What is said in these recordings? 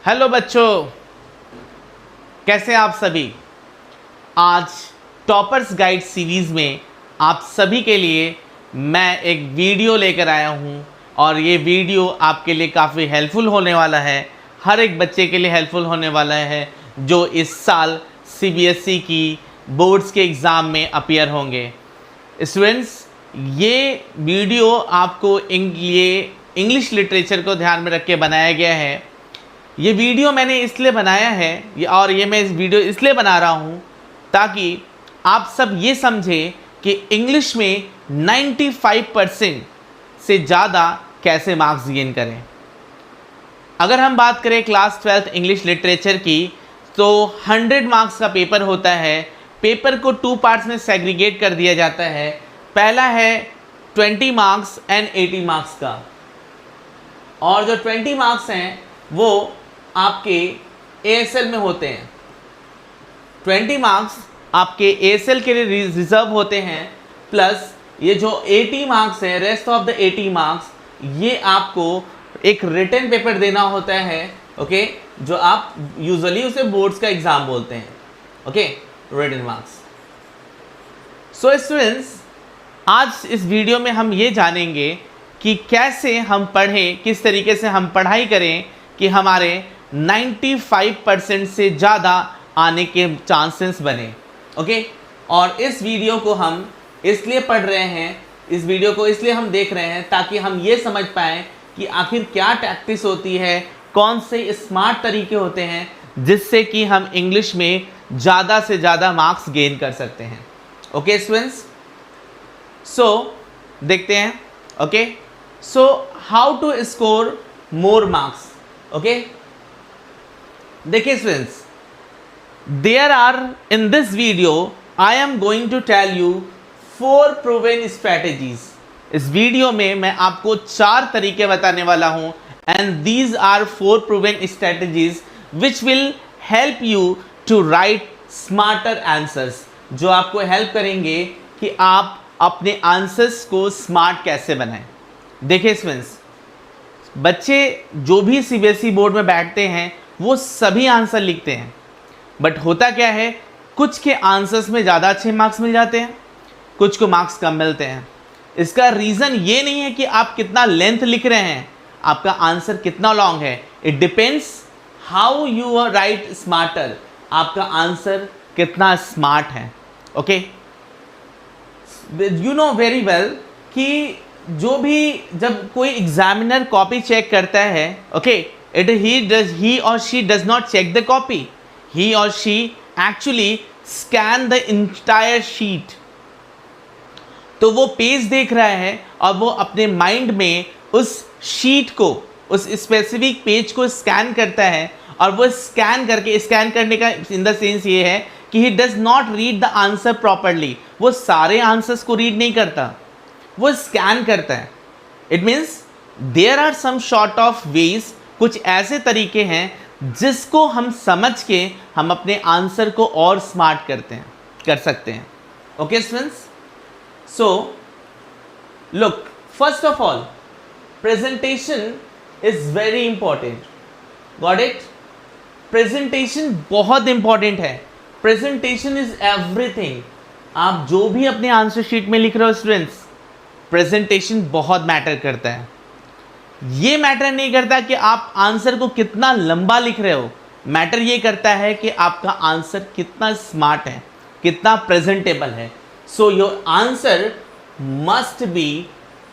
Hello बच्चों, कैसे आप सभी। आज टॉपर्स गाइड सीरीज़ में आप सभी के लिए मैं एक वीडियो लेकर आया हूं और ये वीडियो आपके लिए काफ़ी हेल्पफुल होने वाला है। हर एक बच्चे के लिए हेल्पफुल होने वाला है जो इस साल सीबीएसई की बोर्ड्स के एग्ज़ाम में अपीयर होंगे। स्टूडेंट्स, ये वीडियो आपको इंग्लिश लिटरेचर को ध्यान में रख के बनाया गया है। ये वीडियो मैंने इसलिए बनाया है और ये मैं इस वीडियो इसलिए बना रहा हूँ ताकि आप सब ये समझें कि इंग्लिश में 95% से ज़्यादा कैसे मार्क्स गेन करें। अगर हम बात करें क्लास 12th इंग्लिश लिटरेचर की तो 100 मार्क्स का पेपर होता है। पेपर को 2 पार्ट्स में सेग्रीगेट कर दिया जाता है। पहला है 20 मार्क्स एंड 80 मार्क्स का, और जो 20 मार्क्स हैं वो आपके एएसएल में होते हैं। 20 मार्क्स आपके एएसएल के लिए रिजर्व होते हैं, प्लस ये जो 80 मार्क्स है, रेस्ट ऑफ द 80 मार्क्स ये आपको एक रिटन पेपर देना होता है। ओके, जो आप यूजुअली उसे बोर्ड्स का एग्जाम बोलते हैं। Okay, written marks. So students, आज इस वीडियो में हम ये जानेंगे कि कैसे हम पढ़ें, किस तरीके से हम पढ़ाई करें कि हमारे 95% से ज़्यादा आने के चांसेस बने। ओके, और इस वीडियो को हम इसलिए पढ़ रहे हैं, इस वीडियो को इसलिए हम देख रहे हैं ताकि हम ये समझ पाएँ कि आखिर क्या टैक्टिस होती है, कौन से स्मार्ट तरीके होते हैं जिससे कि हम इंग्लिश में ज़्यादा से ज़्यादा मार्क्स गेन कर सकते हैं। ओके स्टूडेंट्स, सो देखते हैं। Okay, so how to score more marks. Okay, देखिए students, there are in this video I am going to tell you 4 proven strategies. इस वीडियो में मैं आपको 4 तरीके बताने वाला हूं, and these are 4 proven strategies which will help you to write smarter answers, जो आपको हेल्प करेंगे कि आप अपने आंसर्स को स्मार्ट कैसे बनाएं। देखिए स्टूडेंट्स, बच्चे जो भी सीबीएसई बोर्ड में बैठते हैं वो सभी आंसर लिखते हैं, बट होता क्या है, कुछ के आंसर्स में ज़्यादा अच्छे मार्क्स मिल जाते हैं, कुछ को मार्क्स कम मिलते हैं। इसका रीज़न ये नहीं है कि आप कितना लेंथ लिख रहे हैं, आपका आंसर कितना लॉन्ग है। It depends how you are write smarter, आपका आंसर कितना स्मार्ट है। Okay, you know very well कि जो भी जब कोई एग्जामिनर कॉपी चेक करता है, okay, he or she does not check the copy, he or she actually scan the entire sheet। तो वो पेज देख रहा है और वो अपने माइंड में उस शीट को, उस स्पेसिफिक पेज को स्कैन करता है, और वो स्कैन करने का इन द सेंस ये है कि he does not read the answer properly। वो सारे आंसर्स को रीड नहीं करता, वो स्कैन करता है। It means there are some short of ways, कुछ ऐसे तरीके हैं जिसको हम समझ के हम अपने आंसर को और स्मार्ट कर सकते हैं। Okay students, so look, first of all presentation is very important. Got it? Presentation बहुत इंपॉर्टेंट है। Presentation is everything. आप जो भी अपने आंसर शीट में लिख रहे हो स्टूडेंट्स, प्रेजेंटेशन बहुत मैटर करता है। ये मैटर नहीं करता कि आप आंसर को कितना लंबा लिख रहे हो, मैटर ये करता है कि आपका आंसर कितना स्मार्ट है, कितना प्रेजेंटेबल है। So your answer must be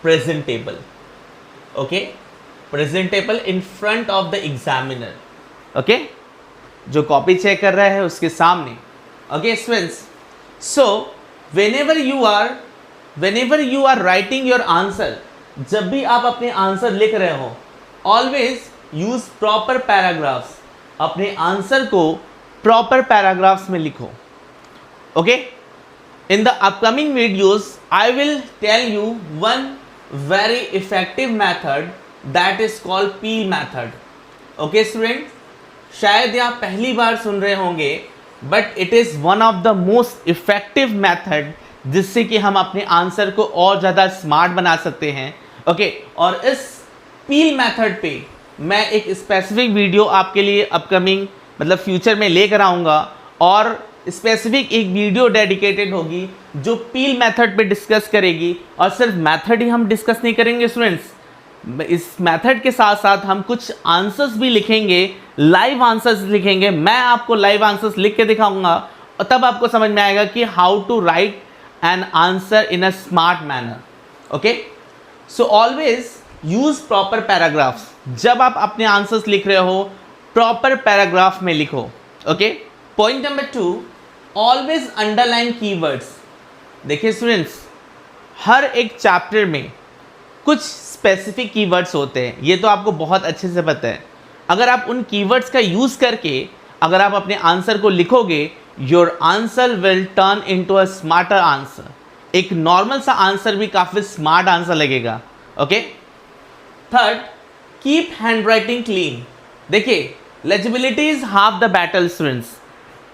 presentable. Okay, presentable in front of the examiner. Okay, जो कॉपी चेक कर रहा है उसके सामने। Okay students, so whenever you are writing your answer, जब भी आप अपने आंसर लिख रहे हो, ऑलवेज यूज प्रॉपर पैराग्राफ्स। अपने आंसर को प्रॉपर पैराग्राफ्स में लिखो। Okay, in the upcoming videos I will tell you one very effective method that is called PEEL method. Okay student, शायद आप पहली बार सुन रहे होंगे, but it is one of the most effective method जिससे कि हम अपने आंसर को और ज़्यादा स्मार्ट बना सकते हैं। ओके, और इस पील मेथड पे मैं एक स्पेसिफिक वीडियो आपके लिए अपकमिंग मतलब फ्यूचर में लेकर आऊँगा, और स्पेसिफिक एक वीडियो डेडिकेटेड होगी जो पील मेथड पे डिस्कस करेगी। और सिर्फ मेथड ही हम डिस्कस नहीं करेंगे स्टूडेंट्स, इस मेथड के साथ साथ हम कुछ आंसर्स भी लिखेंगे, लाइव आंसर्स लिखेंगे। मैं आपको लाइव आंसर्स लिख के दिखाऊंगा और तब आपको समझ में आएगा कि how to write an answer in a smart manner. Okay, so always use proper paragraphs. जब आप अपने आंसर्स लिख रहे हो प्रॉपर पैराग्राफ में लिखो। Okay, point number 2, always underline keywords. देखिए स्टूडेंट्स, हर एक चैप्टर में कुछ स्पेसिफिक कीवर्ड्स होते हैं, ये तो आपको बहुत अच्छे से पता है। अगर आप उन कीवर्ड्स का यूज़ करके अगर आप अपने आंसर को लिखोगे, your answer will turn into a smarter answer. एक नॉर्मल सा आंसर भी काफ़ी स्मार्ट आंसर लगेगा। Okay, third, keep hand writing. देखिए, legibility is half the battle students.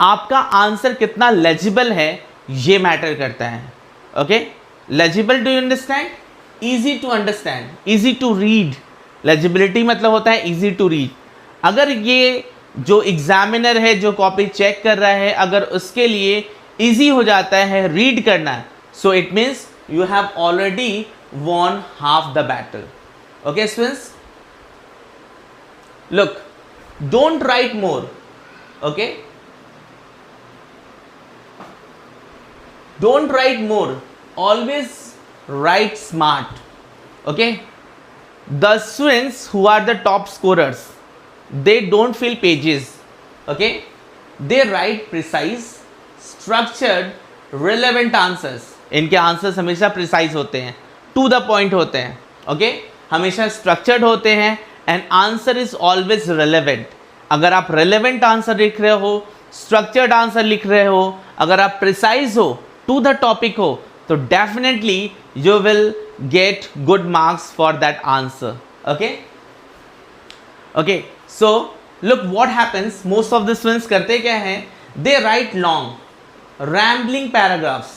आपका आंसर कितना लेजिबल है ये मैटर करता है। Okay, legible, do you understand? Easy to understand, easy to read. Legibility मतलब होता है ईजी टू रीड। अगर ये जो एग्जामिनर है जो कॉपी चेक कर रहा है, अगर उसके लिए ईजी हो जाता है रीड करना, so it means you have already won half the battle. Okay students, look, don't write more. Okay, don't write more, always write smart. Okay, the students who are the top scorers, they don't fill pages. Okay, they write precise, structured, relevant answers. इनके answers हमेशा precise होते हैं, to the point होते हैं। Okay, हमेशा structured होते हैं and answer is always relevant. अगर आप रेलेवेंट आंसर लिख रहे हो, स्ट्रक्चर्ड आंसर लिख रहे हो, अगर आप प्रिसाइज हो, टू द टॉपिक हो, तो definitely you will get good marks for that answer. Okay, so look what happens, most of the students करते क्या हैं, they write long rambling paragraphs।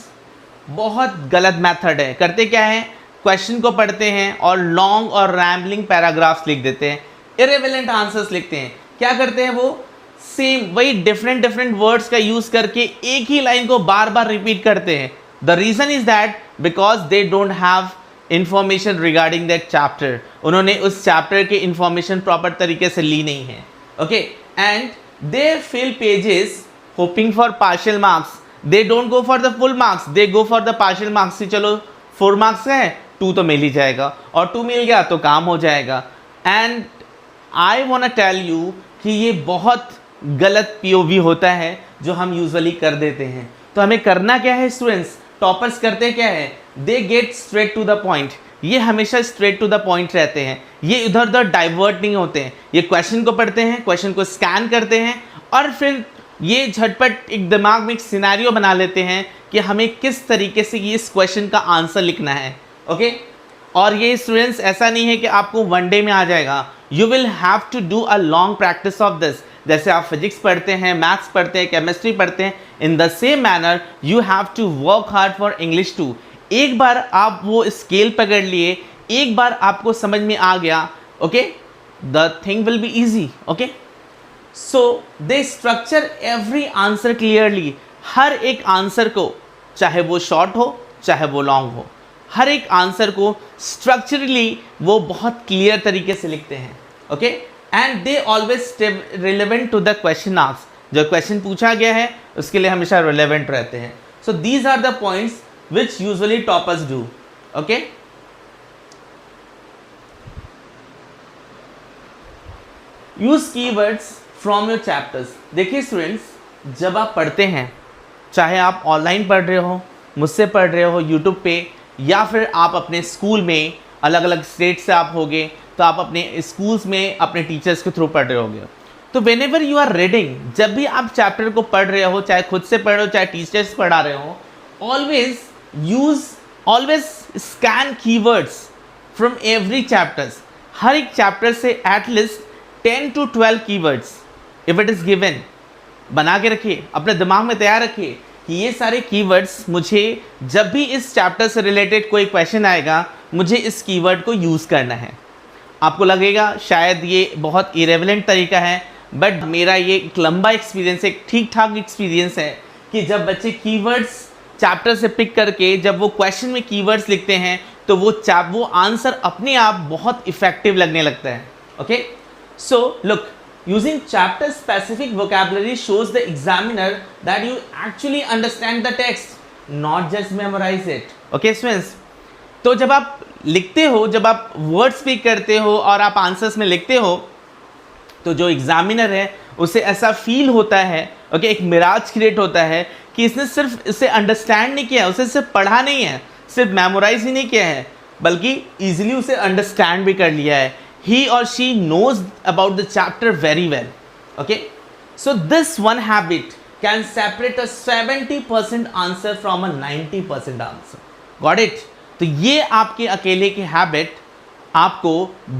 बहुत गलत मेथड है। करते क्या है, क्वेश्चन को पढ़ते हैं और लॉन्ग और रैम्बलिंग पैराग्राफ्स लिख देते हैं, इरेलेवेंट आंसर्स लिखते हैं। क्या करते हैं वो, सेम वही डिफरेंट वर्ड्स का यूज करके एक ही लाइन को बार बार रिपीट करते हैं। The reason is that because they don't have information regarding that chapter. उन्होंने उस चैप्टर के इंफॉर्मेशन प्रॉपर तरीके से ली नहीं है। Okay, and they fill pages hoping for partial marks. They don't go for the full marks. They go for the partial marks। कि चलो 4 marks है, 2 तो मिल ही जाएगा, और 2 मिल गया तो काम हो जाएगा। And I want to tell you कि ये बहुत गलत POV होता है जो हम यूजुअली कर देते हैं। तो हमें करना क्या है स्टूडेंट्स, टॉपर्स करते क्या है, they get straight to the point. ये हमेशा स्ट्रेट टू द पॉइंट रहते हैं, ये इधर उधर डाइवर्ट नहीं होते हैं। ये क्वेश्चन को पढ़ते हैं, क्वेश्चन को स्कैन करते हैं और फिर ये झटपट एक दिमाग में एक सिनेरियो बना लेते हैं कि हमें किस तरीके से इस क्वेश्चन का आंसर लिखना है। ओके, और ये स्टूडेंट्स ऐसा नहीं है कि आपको वन डे में आ जाएगा, you will have to do a long practice of this. जैसे आप फिजिक्स पढ़ते हैं, मैथ्स पढ़ते हैं, केमिस्ट्री पढ़ते हैं, in the same manner you have to work hard for English too. एक बार आप वो स्केल पकड़ लिए, एक बार आपको समझ में आ गया, okay, the thing will be easy. Okay, so they structure every answer clearly. हर एक आंसर को, चाहे वो शॉर्ट हो चाहे वो लॉन्ग हो, हर एक आंसर को स्ट्रक्चरली वो बहुत क्लियर तरीके से लिखते हैं। Okay, and they always stay relevant to the question asked. जो क्वेश्चन पूछा गया है उसके लिए हमेशा रिलेवेंट रहते हैं। So these are the points which usually toppers do. Okay, use keywords from your chapters. देखिए स्टूडेंट्स, जब आप पढ़ते हैं, चाहे आप ऑनलाइन पढ़ रहे हो, मुझसे पढ़ रहे हो यूट्यूब पे, या फिर आप अपने स्कूल में, अलग अलग स्टेट से आप होगे तो आप अपने स्कूल्स में अपने टीचर्स के थ्रू पढ़ रहे होगे। तो whenever you are reading, जब भी आप चैप्टर को पढ़ रहे हो, चाहे खुद से पढ़ रहे हो चाहे टीचर्स पढ़ा रहे हो, always scan keywords from every chapters. हर एक चैप्टर से at least 10 to 12 keywords if it is given बना के रखिए, अपने दिमाग में तैयार रखिए कि ये सारे कीवर्ड्स मुझे जब भी इस चैप्टर से रिलेटेड कोई क्वेश्चन आएगा, मुझे इस कीवर्ड को यूज़ करना है। आपको लगेगा शायद ये बहुत इरेलेवेंट तरीका है, बट मेरा ये एक लंबा एक्सपीरियंस है, एक ठीक ठाक एक्सपीरियंस है कि जब बच्चे कीवर्ड्स चैप्टर से पिक करके जब वो क्वेश्चन में कीवर्ड्स लिखते हैं तो वो आंसर अपने आप बहुत इफेक्टिव लगने लगता है। Okay, so look, using chapter specific vocabulary shows the examiner that you actually understand the text, not just memorize it. Okay students, तो जब आप लिखते हो, जब आप वर्ड स्पीक करते हो और आप आंसर्स में लिखते हो तो जो एग्जामिनर है उसे ऐसा फील होता है, ओके, एक मिराज क्रिएट होता है कि इसने सिर्फ इसे अंडरस्टैंड नहीं किया, उसे सिर्फ पढ़ा नहीं है, सिर्फ मेमोराइज ही नहीं किया है, बल्कि इजीली उसे अंडरस्टैंड भी कर लिया है। He or she knows about the chapter very well. Okay, so this one habit can separate a 70% answer from a 90% answer. Got it? तो ये आपके अकेले की हैबिट आपको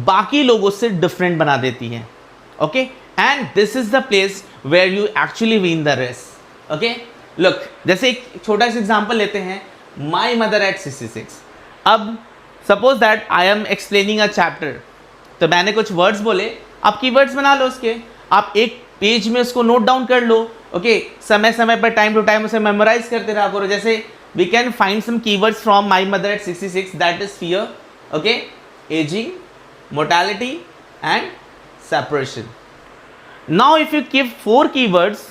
बाकी लोगों से डिफरेंट बना देती है। Okay, and this is the place where you actually win the race. Okay, look, जैसे एक छोटा सा एग्जांपल लेते हैं, माई मदर एट 66। अब suppose that I am explaining a chapter, तो मैंने कुछ वर्ड्स बोले, आप कीवर्ड्स बना लो उसके, आप एक पेज में उसको नोट डाउन कर लो। ओके, समय समय पर टाइम टू टाइम उसे मेमोराइज करते रहा करो। जैसे we can find some keywords from my mother at 66, that is fear, okay, ageing, mortality and separation. Now if you give 4 keywords,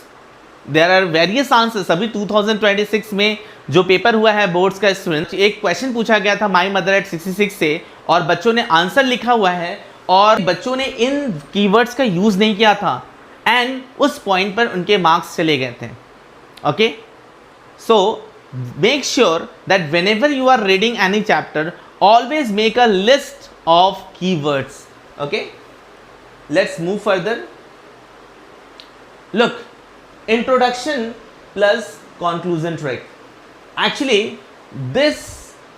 there are various answers. अभी 2026 में जो पेपर हुआ है बोर्ड्स का, स्टूडेंट, एक क्वेश्चन पूछा गया था माई मदर एट 66 से और बच्चों ने आंसर लिखा हुआ है और बच्चों ने इन कीवर्ड्स का यूज़ नहीं किया था एंड उस पॉइंट पर उनके मार्क्स चले गए थे। Okay, so make sure that whenever you are reading any chapter, always make a list of keywords. Okay, let's move further. Look, introduction plus conclusion trick. Actually, this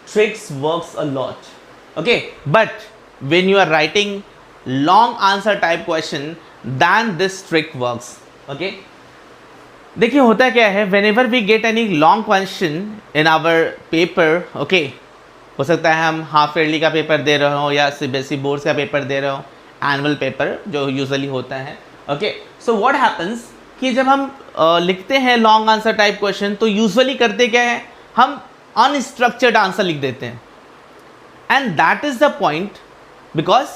tricks works a lot. Okay, but when you are writing long answer type question, then this trick works. Okay, देखिए होता क्या है, whenever we get any long question in our paper, okay, हो सकता है हम half yearly का paper दे रहे हो या CBSE बोर्ड्स का पेपर दे रहे हो, एनुअल पेपर जो यूजुअली होता है। ओके, सो व्हाट हैपन्स कि जब हम लिखते हैं लॉन्ग आंसर टाइप क्वेश्चन तो यूजुअली करते क्या है, हम अनस्ट्रक्चर्ड आंसर लिख देते हैं, and that is the point because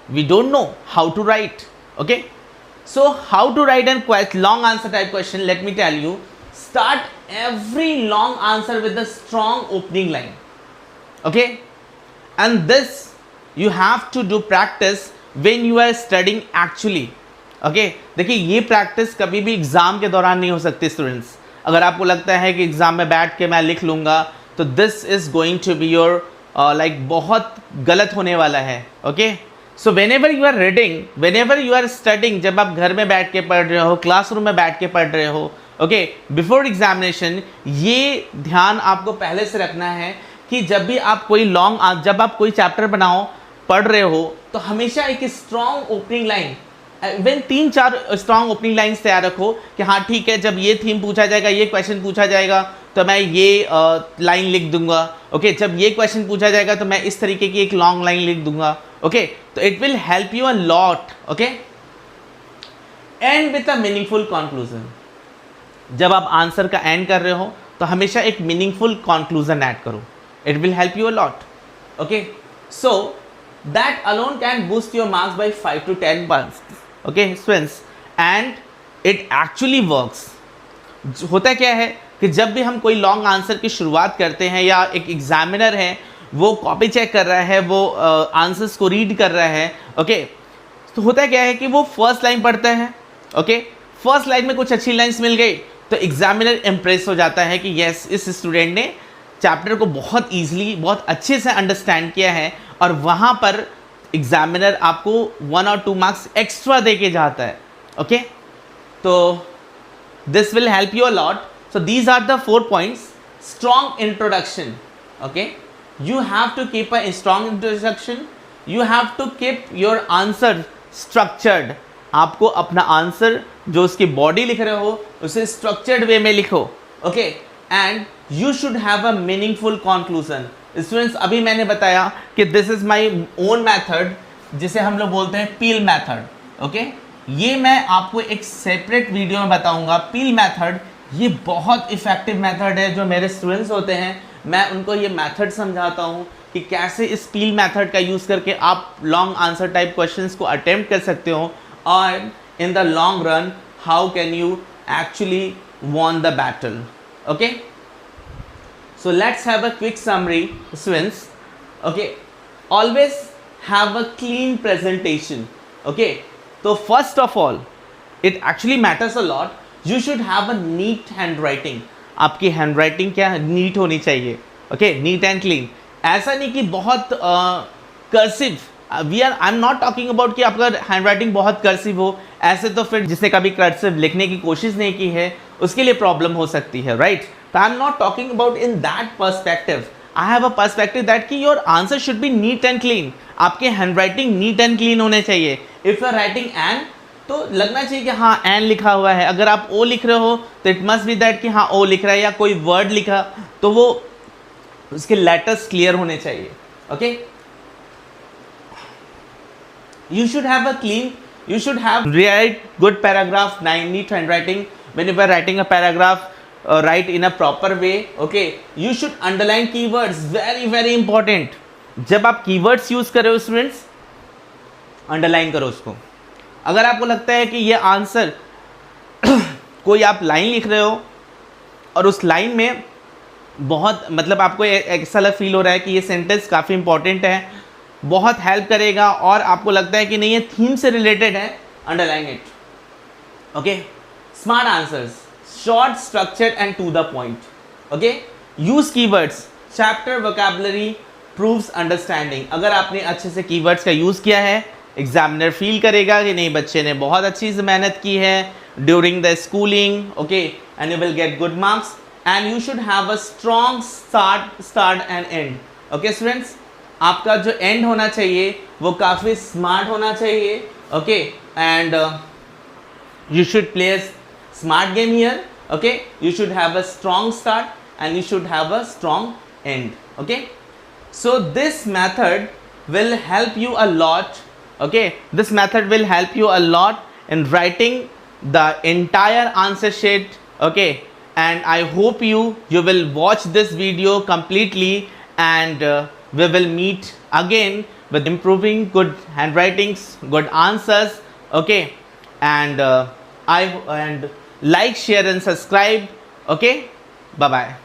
we don't know how to write. Okay, so how to write an long answer type question, let me tell you, start every long answer with a strong opening line. Okay, and this you have to do practice when you are studying actually. Okay, देखिए ये practice कभी भी exam के दौरान नहीं हो सकती students. अगर आपको लगता है कि एग्ज़ाम में बैठ के मैं लिख लूँगा तो this is going to be your like बहुत गलत होने वाला है। Okay, so whenever you are reading, whenever you are studying, जब आप घर में बैठ के पढ़ रहे हो, क्लासरूम में बैठ के पढ़ रहे हो, ओके, बिफोर एग्जामिनेशन, ये ध्यान आपको पहले से रखना है कि जब भी आप जब आप कोई चैप्टर बनाओ, पढ़ रहे हो, तो हमेशा एक strong opening line, even 3-4 strong opening lines तैयार रखो कि हाँ ठीक है, जब ये थीम पूछा जाएगा, ये क्वेश्चन पूछा जाएगा तो मैं ये लाइन लिख दूंगा। ओके, जब ये क्वेश्चन पूछा जाएगा तो मैं इस तरीके की एक लॉन्ग लाइन लिख दूंगा। ओके, तो it will help you a lot. Okay, and with a meaningful conclusion, जब आप आंसर का एंड कर रहे हो तो हमेशा एक मीनिंगफुल कंक्लूजन ऐड करो, it will help you a lot. Okay, so that alone can boost your marks by 5 to 10 points. Okay students, and it actually works. होता क्या है कि जब भी हम कोई लॉन्ग आंसर की शुरुआत करते हैं या एक एग्जामिनर है वो कॉपी चेक कर रहा है, वो आंसर्स को रीड कर रहा है, ओके, तो होता क्या है कि वो फर्स्ट लाइन पढ़ता है। ओके, फर्स्ट लाइन में कुछ अच्छी लाइन्स मिल गई तो एग्जामिनर इम्प्रेस हो जाता है कि यस, इस स्टूडेंट ने चैप्टर को बहुत ईजिली, बहुत अच्छे से अंडरस्टैंड किया है, और वहाँ पर एग्जामिनर आपको 1 और 2 मार्क्स एक्स्ट्रा दे के जाता है। ओके, तो this will help you a lot. So these are the 4 points. Strong introduction, okay, you have to keep a strong introduction, you have to keep your answer structured. आपको अपना answer जो उसकी body लिख रहे हो उसे structured way में लिखो। Okay, and you should have a meaningful conclusion. Students, अभी मैंने बताया कि this is my own method, जिसे हम लोग बोलते हैं पील मेथड, ओके। ये मैं आपको एक सेपरेट वीडियो में बताऊंगा। पील मेथड ये बहुत इफ़ेक्टिव मेथड है। जो मेरे स्टूडेंट्स होते हैं मैं उनको ये मेथड समझाता हूँ कि कैसे इस पील मेथड का यूज़ करके आप लॉन्ग आंसर टाइप क्वेश्चंस को अटेम्प्ट कर सकते हो, और in the long run how can you actually won the battle, okay. So let's have a quick summary, students, okay. Always have a clean presentation, okay. So first of all, it actually matters a lot, you should have a neat handwriting. आपकी handwriting क्या neat होनी चाहिए, okay, neat and clean. ऐसा नहीं कि बहुत cursive, I am not talking about कि आपका हैंडराइटिंग बहुत कर्सिव हो। ऐसे तो फिर जिसने कभी कर्सिव लिखने की कोशिश नहीं की है उसके लिए प्रॉब्लम हो सकती है, राइट। तो I am not talking about in that perspective. I have a perspective that कि your answer should be neat and clean. आपके हैंडराइटिंग नीट एंड क्लीन होने चाहिए। If you are writing an, तो लगना चाहिए कि हाँ एन लिखा हुआ है। अगर आप ओ लिख रहे हो तो इट मस्ट बी दैट कि हाँ ओ लिख रहा है, या कोई वर्ड लिखा तो वो उसके लेटर्स क्लियर होने चाहिए, okay. You should have a clean, you should have write good paragraph, neat handwriting. When you are writing a paragraph, write in a proper way, okay. You should underline keywords, very very important. जब आप keywords use कर रहे हो students, underline करो उसको। अगर आपको लगता है कि ये आंसर कोई आप लाइन लिख रहे हो और उस लाइन में बहुत मतलब आपको ऐसा फील हो रहा है कि ये सेंटेंस काफ़ी इंपॉर्टेंट है, बहुत हेल्प करेगा, और आपको लगता है कि नहीं ये थीम से रिलेटेड है, underline it, okay. Smart answers, short, structured and to the point, okay. Use keywords, chapter vocabulary proves understanding. अगर आपने अच्छे से कीवर्ड्स का यूज़ किया है, एग्जामिनर फील करेगा कि नहीं बच्चे ने बहुत अच्छी से मेहनत की है during the schooling, okay, and you will get good marks. And you should have a strong start and and, okay students. आपका जो एंड होना चाहिए वो काफ़ी स्मार्ट होना चाहिए, okay. And you should play a smart game here, okay. You should have a strong start and you should have a strong and, okay. So this method will help you a lot, okay. This method will help you a lot in writing the entire answer sheet, okay. And I hope you will watch this video completely, and we will meet again with improving good handwritings, good answers, okay. And like, share and subscribe, okay. Bye bye.